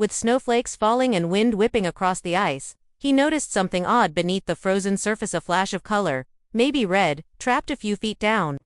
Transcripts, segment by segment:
with snowflakes falling and wind whipping across the ice, he noticed something odd beneath the frozen surface. A flash of color, maybe red, trapped a few feet down.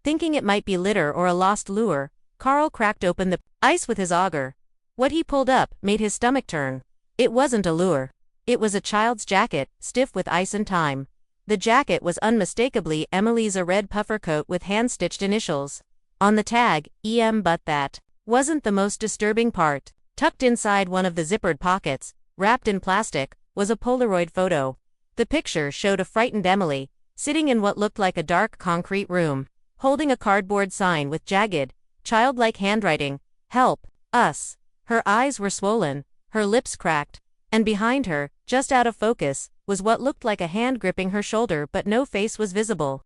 Thinking it might be litter or a lost lure, Carl cracked open the ice with his auger. What he pulled up made his stomach turn. It wasn't a lure. It was a child's jacket, stiff with ice and time. The jacket was unmistakably Emily's, a red puffer coat with hand-stitched initials on the tag, EM. But that wasn't the most disturbing part. Tucked inside one of the zippered pockets, wrapped in plastic, was a Polaroid photo. The picture showed a frightened Emily, sitting in what looked like a dark concrete room, holding a cardboard sign with jagged, childlike handwriting, "Help us." Her eyes were swollen, her lips cracked, and behind her, just out of focus, was what looked like a hand gripping her shoulder, but no face was visible.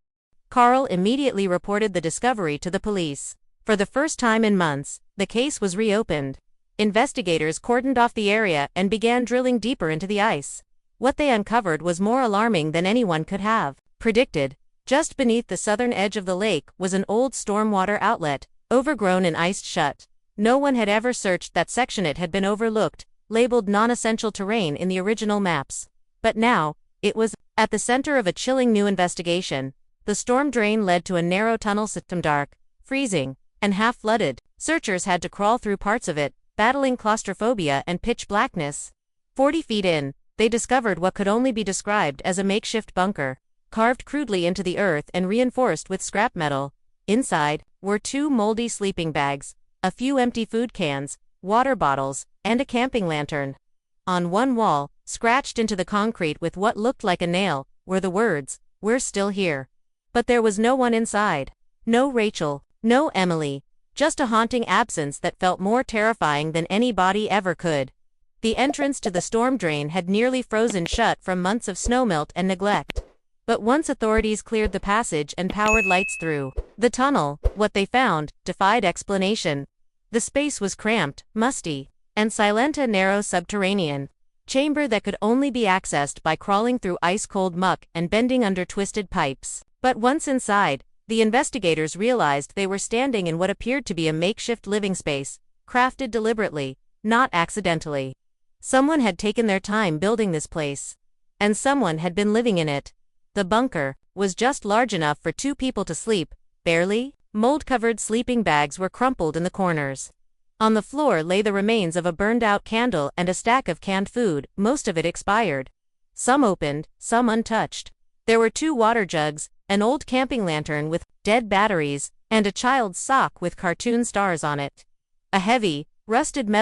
Carl immediately reported the discovery to the police. For the first time in months, the case was reopened. Investigators cordoned off the area and began drilling deeper into the ice. What they uncovered was more alarming than anyone could have predicted. Just beneath the southern edge of the lake was an old stormwater outlet, overgrown and iced shut. No one had ever searched that section. It had been overlooked, labeled non-essential terrain in the original maps. But now, it was at the center of a chilling new investigation. The storm drain led to a narrow tunnel system, dark, freezing, and half-flooded. Searchers had to crawl through parts of it, battling claustrophobia and pitch blackness. 40 feet in, they discovered what could only be described as a makeshift bunker, carved crudely into the earth and reinforced with scrap metal. Inside were 2 moldy sleeping bags, a few empty food cans, water bottles, and a camping lantern. On one wall, scratched into the concrete with what looked like a nail, were the words, "We're still here." But there was no one inside. No Rachel, no Emily. Just a haunting absence that felt more terrifying than any body ever could. The entrance to the storm drain had nearly frozen shut from months of snowmelt and neglect. But once authorities cleared the passage and powered lights through the tunnel, what they found defied explanation. The space was cramped, musty, and silent, a narrow subterranean chamber that could only be accessed by crawling through ice-cold muck and bending under twisted pipes. But once inside, the investigators realized they were standing in what appeared to be a makeshift living space, crafted deliberately, not accidentally. Someone had taken their time building this place. And someone had been living in it. The bunker was just large enough for 2 people to sleep, barely. Mold-covered sleeping bags were crumpled in the corners. On the floor lay the remains of a burned-out candle and a stack of canned food, most of it expired. Some opened, some untouched. There were 2 water jugs, an old camping lantern with dead batteries, and a child's sock with cartoon stars on it. A heavy, rusted metal